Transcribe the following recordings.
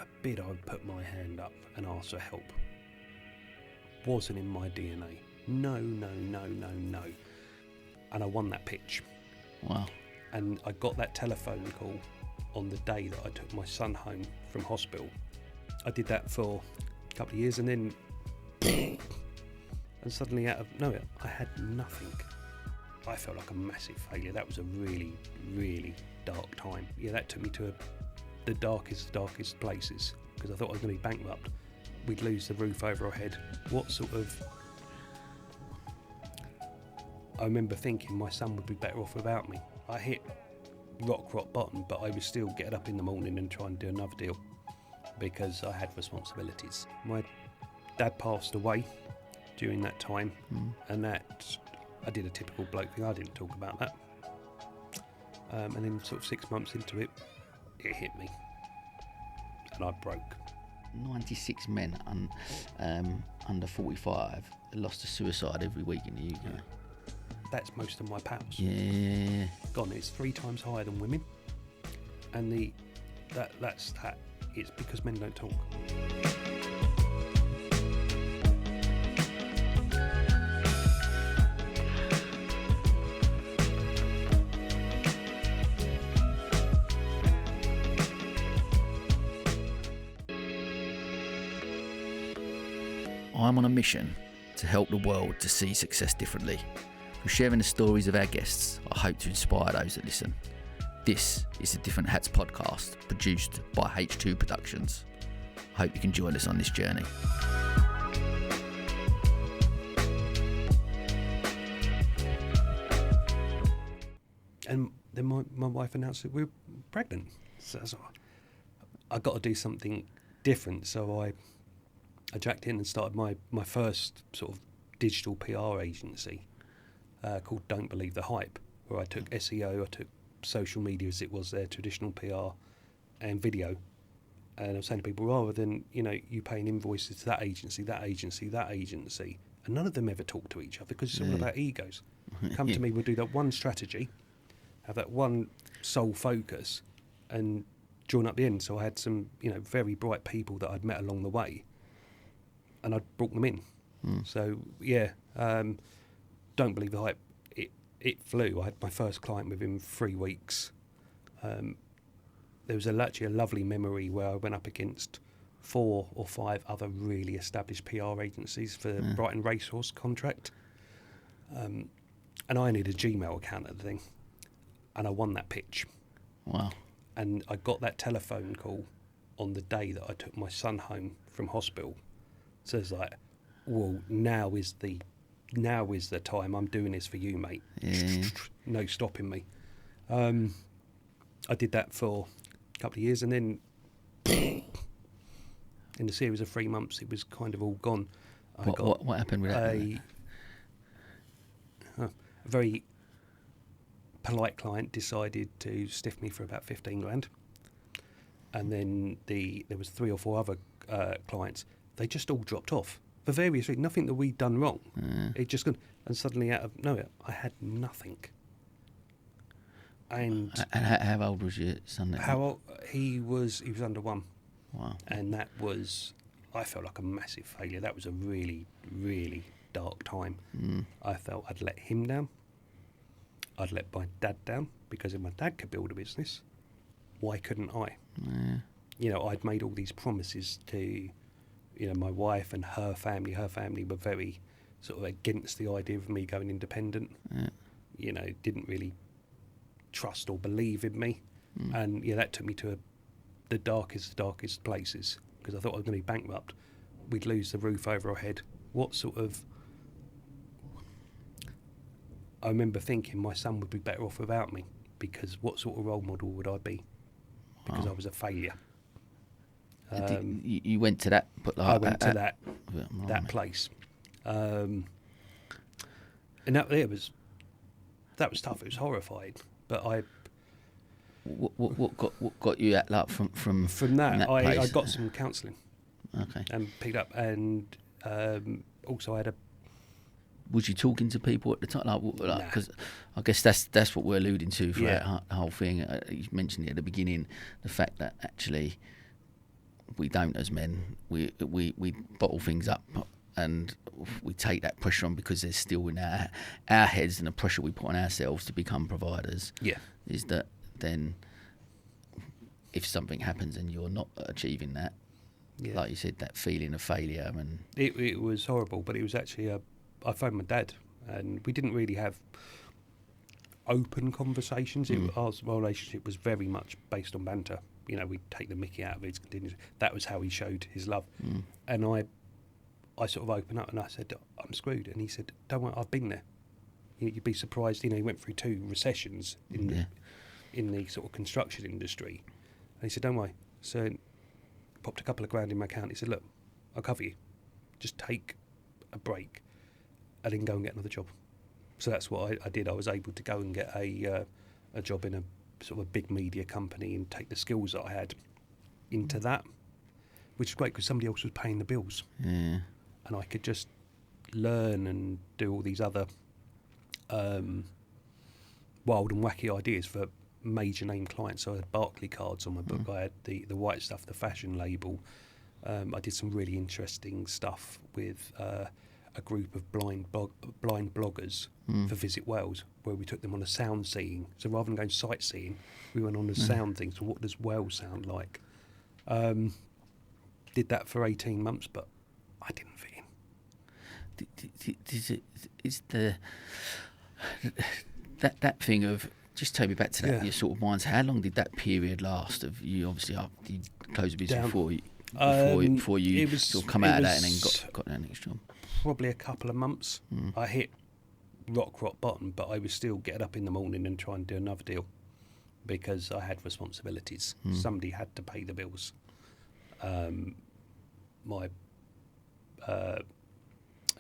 forbid I would put my hand up and ask for help. Wasn't in my DNA. No. And I won that pitch. Wow. And I got that telephone call on the day that I took my son home from hospital. I did that for a couple of years, and then and suddenly out of nowhere I had nothing. I felt like a massive failure. That was a really, really dark time. Yeah, that took me to the darkest places, because I thought I was going to be bankrupt. We'd lose the roof over our head. I remember thinking my son would be better off without me. I hit rock bottom, but I was still getting up in the morning and trying to do another deal because I had responsibilities. My dad passed away during that time, and that I did a typical bloke thing. I didn't talk about that. And then sort of 6 months into it, it hit me, and I broke. 96 men under 45 lost to suicide every week in the UK. Yeah. That's most of my pals. Yeah. Gone. It's 3 times higher than women, and that's that. It's because men don't talk. I'm on a mission to help the world to see success differently. Through sharing the stories of our guests, I hope to inspire those that listen. This is the Different Hats podcast, produced by H2 Productions. I hope you can join us on this journey. And then my wife announced that we were pregnant. So I got to do something different. So I jacked in and started my first sort of digital PR agency called Don't Believe the Hype, where I took SEO, I took social media as it was there, traditional PR and video. And I was saying to people, rather than, you paying invoices to that agency, and none of them ever talk to each other because it's all about egos. Come to me, we'll do that one strategy, have that one sole focus, and join up the end. So I had some, very bright people that I'd met along the way, and I'd brought them in. So, Don't Believe the Hype, it flew. I had my first client within 3 weeks. There was actually a lovely memory where I went up against 4 or 5 other really established PR agencies for the Brighton Racehorse contract. And I needed a Gmail account at the thing. And I won that pitch. Wow. And I got that telephone call on the day that I took my son home from hospital. So it's like, well, now is the time. I'm doing this for you, mate. Yeah. No stopping me. I did that for a couple of years, and then in the series of 3 months, it was kind of all gone. What happened with that? A very polite client decided to stiff me for about 15 grand, and then there was 3 or 4 other clients. They just all dropped off for various reasons. Nothing that we'd done wrong. It just gone, and suddenly out of nowhere, I had nothing. And how old was your son? How old? He was under 1. Wow. And that was, I felt like a massive failure. That was a really, really dark time. I felt I'd let him down. I'd let my dad down, because if my dad could build a business, why couldn't I? I'd made all these promises to, my wife and her family. Her family were very sort of against the idea of me going independent. Didn't really trust or believe in me. And that took me to the darkest places, because I thought I was going to be bankrupt. We'd lose the roof over our head. I remember thinking my son would be better off without me, because what sort of role model would I be? Because I was a failure. You went to that? I went to that place, and that was tough. It was horrifying, but What got you at that from that I place? got some counselling. Okay. And picked up, and also I had a. Was you talking to people at the time? Because I guess that's what we're alluding to throughout the whole thing. You mentioned it at the beginning, the fact that actually we don't as men. We bottle things up and we take that pressure on because there's still in our heads, and the pressure we put on ourselves to become providers. Yeah. Is that then if something happens and you're not achieving that, like you said, that feeling of failure, and it was horrible. But it was actually I phoned my dad, and we didn't really have open conversations. Our relationship was very much based on banter. You know, we'd take the mickey out of it. That was how he showed his love. And I sort of opened up and I said, I'm screwed. And he said, don't worry, I've been there. You'd be surprised. You know, he went through 2 recessions in the sort of construction industry. And he said, don't worry. So popped a couple of grand in my account. He said, look, I'll cover you. Just take a break and then go and get another job. So that's what I did. I was able to go and get a job in a sort of a big media company and take the skills that I had into that, which was great because somebody else was paying the bills. Yeah. And I could just learn and do all these other wild and wacky ideas for major name clients. So I had Barclay cards on my book. I had the White Stuff, the fashion label. I did some really interesting stuff with a group of blind bloggers for Visit Wales, where we took them on a sound seeing. So rather than going sightseeing, we went on a sound thing. So what does Wales sound like? Did that for 18 months, but I didn't fit in. Is that thing of, just take me back to that, your sort of minds. How long did that period last? Of you obviously you closed the business before you sort of come out of that and then got that next job. Probably a couple of months. I hit rock bottom, but I was still getting up in the morning and trying to do another deal because I had responsibilities. Somebody had to pay the bills. My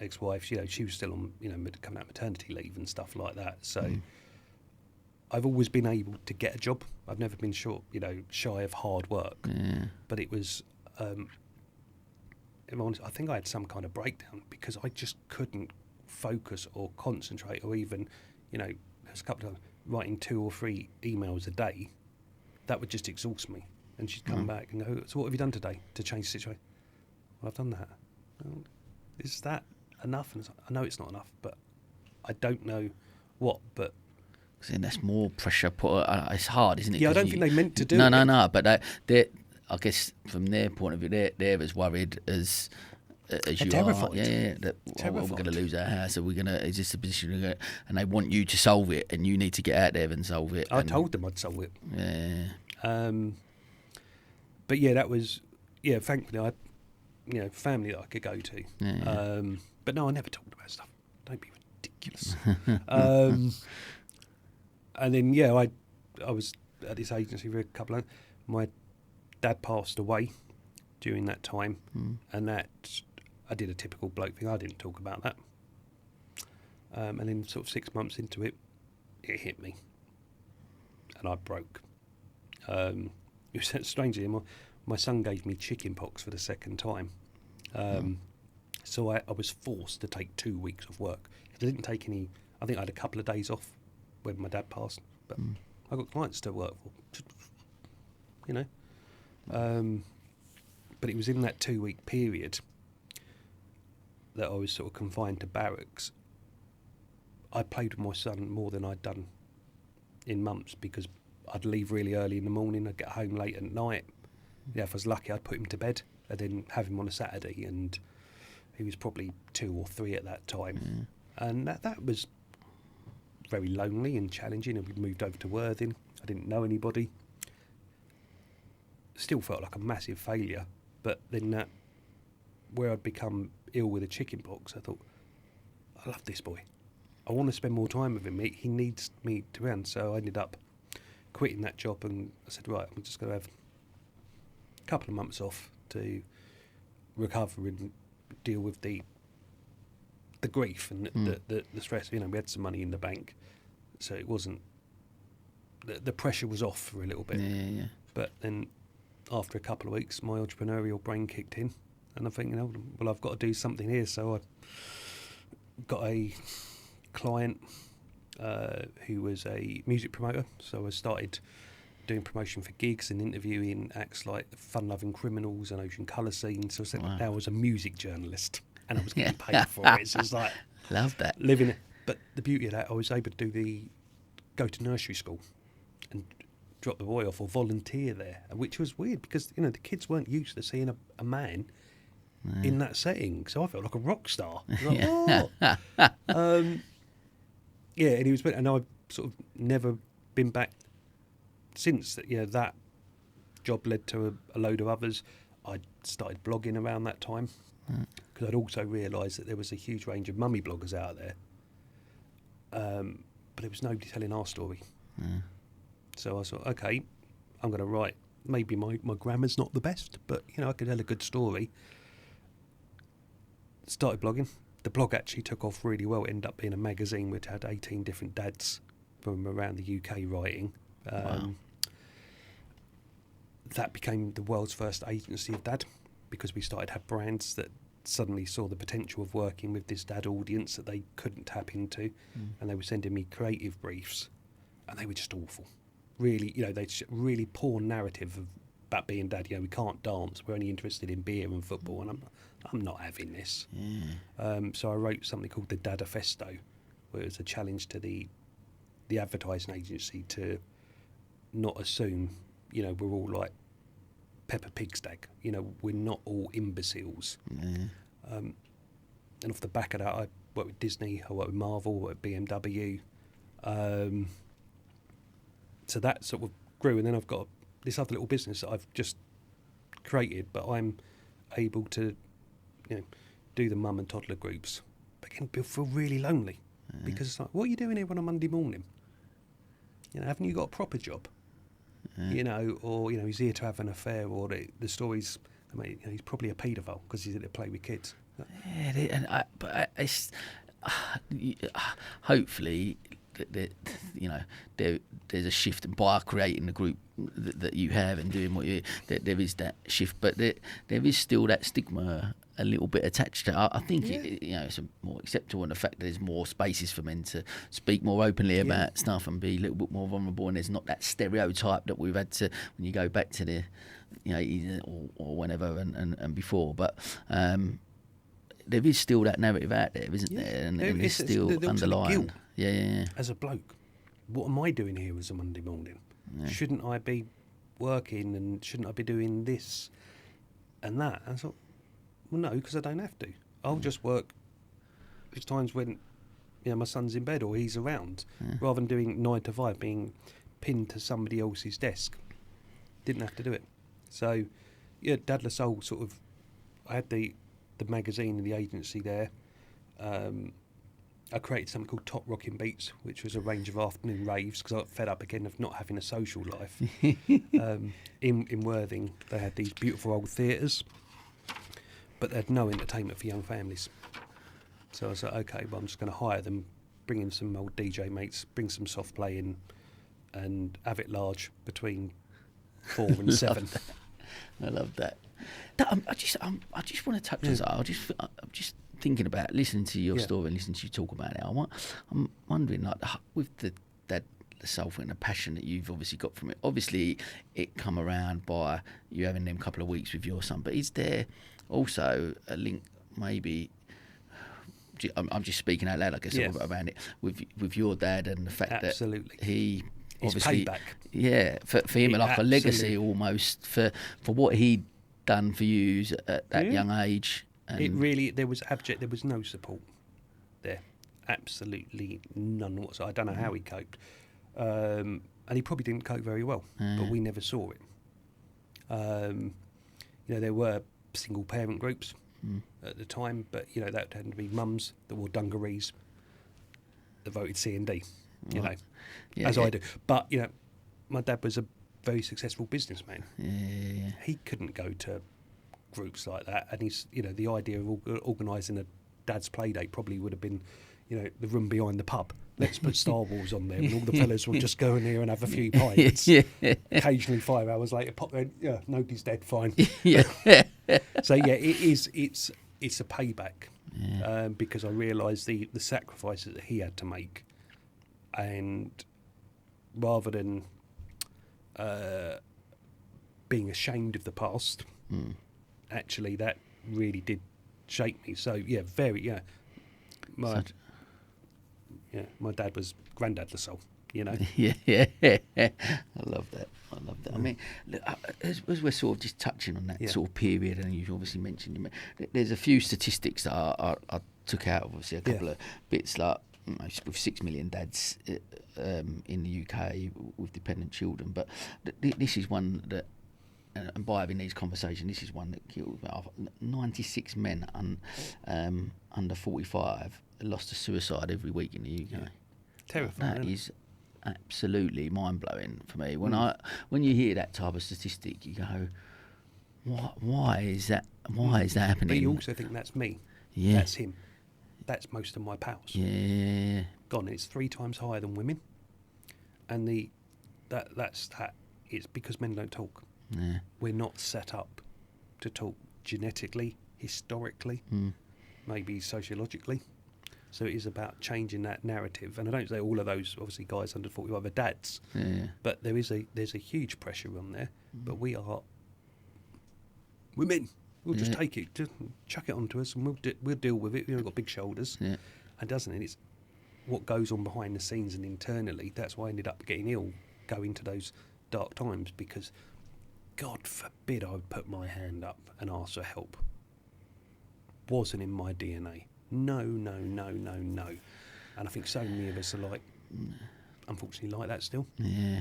ex-wife, she was still on, coming out maternity leave and stuff like that. So I've always been able to get a job. I've never been shy of hard work. Yeah. But it was, if I'm honest, I think I had some kind of breakdown because I just couldn't focus or concentrate, or even, there was a couple of times writing 2 or 3 emails a day. That would just exhaust me. And she'd come back and go, so what have you done today to change the situation? Well, I've done that. Well, is that enough? And I know it's not enough, but I don't know what. But and that's more pressure put. It's hard, isn't it? Yeah, I don't think they meant to do it. No. But I guess from their point of view, they're as worried as you terrified. Are. Yeah. We're going to lose our house. Are we going to? Is this a position? And they want you to solve it, and you need to get out there and solve it. I told them I'd solve it. Yeah. But yeah, that was thankfully I had family that I could go to. Yeah. But no, I never talked about stuff. Don't be ridiculous. And then I was at this agency for a couple of. My dad passed away during that time, and that I did a typical bloke thing. I didn't talk about that. And then sort of 6 months into it, it hit me, and I broke. It was strangely, my son gave me chicken pox for the second time. So I was forced to take 2 weeks of work. I didn't take any. I think I had a couple of days off when my dad passed, but I got clients to work for. But it was in that 2-week period that I was sort of confined to barracks. I played with my son more than I'd done in months because I'd leave really early in the morning. I'd get home late at night. If I was lucky, I'd put him to bed and then have him on a Saturday. And he was probably 2 or 3 at that time. And that was very lonely and challenging. And we moved over to Worthing. I didn't know anybody. Still felt like a massive failure. But then where I'd become ill with a chicken pox, I thought, I love this boy. I want to spend more time with him. He needs me to run. So I ended up quitting that job, and I said, right, I'm just going to have a couple of months off to recover and deal with the grief and the stress. We had some money in the bank, so it wasn't the pressure was off for a little bit. Yeah. But then after a couple of weeks, my entrepreneurial brain kicked in, and I'm thinking, well, I've got to do something here. So I got a client who was a music promoter, so I started doing promotion for gigs and interviewing acts like Fun Loving Criminals and Ocean Colour Scene. So I was a music journalist, and I was getting paid for it. So it's like love that living it. But the beauty of that, I was able to go to nursery school and drop the boy off or volunteer there, which was weird because the kids weren't used to seeing a man in that setting. So I felt like a rock star. Like, and he was, and I've sort of never been back since. That job led to a load of others. I started blogging around that time because I'd also realised that there was a huge range of mummy bloggers out there, but there was nobody telling our story. So I thought, okay, I'm going to write. Maybe my grammar's not the best, but I could tell a good story. Started blogging. The blog actually took off really well. It ended up being a magazine which had 18 different dads from around the UK writing. Wow. That became the world's first agency of dad, because we started to have brands that suddenly saw the potential of working with this dad audience that they couldn't tap into, and they were sending me creative briefs, and they were just awful. Really, they really poor narrative about being dad. We can't dance. We're only interested in beer and football, and I'm not having this. So I wrote something called the Dadifesto, where it was a challenge to the advertising agency to not assume, we're all like Peppa Pig stag. We're not all imbeciles. And off the back of that, I worked with Disney, I worked with Marvel, I worked with BMW. So that sort of grew, and then I've got this other little business that I've just created, but I'm able to, do the mum and toddler groups. But again, feel really lonely because it's like, what are you doing here on a Monday morning? Haven't you got a proper job? Or he's here to have an affair, or the stories. He's probably a paedophile because he's here to play with kids. Hopefully, there's a shift, and by creating the group that you have and doing what you, there is that shift, but there is still that stigma a little bit attached to it. I think it's more acceptable in the fact that there's more spaces for men to speak more openly about stuff and be a little bit more vulnerable, and there's not that stereotype that we've had to when you go back to the 80s or whenever and before. But there is still that narrative out there, isn't there? And it's still underlying. Yeah. As a bloke, what am I doing here as a Monday morning? Shouldn't I be working, and shouldn't I be doing this and that? And I thought, well, no, because I don't have to. I'll just work. There's times when my son's in bed or he's around, rather than doing 9 to 5, being pinned to somebody else's desk. Didn't have to do it. So, Dad La Soul sort of. I had the magazine and the agency there. I created something called Top Rocking Beats, which was a range of afternoon raves, because I got fed up again of not having a social life. In Worthing, they had these beautiful old theatres, but they had no entertainment for young families. So I was like, okay, well, I'm just going to hire them, bring in some old DJ mates, bring some soft play in, and have it large between 4 and 7. I love that. I just want to touch on that. I'm just thinking about listening to your story and listening to you talk about it. I'm wondering, like, with the soul and the passion that you've obviously got from it. Obviously, it come around by you having them couple of weeks with your son. But is there also a link, maybe? I'm just speaking out loud, I guess, around it with your dad and the fact that he obviously, for him, like a legacy almost for what he'd done for you at that young age. And there was no support there, absolutely none whatsoever. I don't know how he coped, and he probably didn't cope very well, but we never saw it. There were single parent groups at the time, but that tended to be mums that wore dungarees that voted C&D, as I do. But my dad was a very successful businessman. He couldn't go to groups like that, and he's the idea of organising a dad's play date probably would have been the room behind the pub. Let's put Star Wars on there, and all the fellas will just go in here and have a few pints. Occasionally 5 hours later pop there, nobody's dead, fine. So it's a payback, because I realised the sacrifices that he had to make, and rather than being ashamed of the past. Actually, that really did shape me. So yeah, my dad was granddad the soul, you know. yeah. I love that. I mean, look, as we're sort of just touching on that sort of period, and you obviously mentioned, there's a few statistics that I took out, obviously, a couple of bits, like, with 6 million dads in the UK with dependent children, but this is one that, and by having these conversations, this is one that killed 96 men under 45 lost to suicide every week in the UK. Yeah. Terrifying. That is absolutely mind-blowing for me. When you hear that type of statistic, you go, why is that happening? But you also think that's me. Yeah. That's him. That's most of my pals. Yeah. Gone. It's 3 times higher than women. And that's it's because men don't talk. Yeah. We're not set up to talk genetically, historically, maybe sociologically. So it is about changing that narrative. And I don't say all of those, obviously, guys under 45 are dads. Yeah. But there's a huge pressure on there. But we're men. We'll just take it, just chuck it onto us, and we'll deal with it. We've got big shoulders. Yeah. And doesn't it? It's what goes on behind the scenes and internally. That's why I ended up getting ill, going to those dark times, because God forbid I would put my hand up and ask for help. Wasn't in my DNA. No. And I think so many of us are unfortunately like that still. Yeah.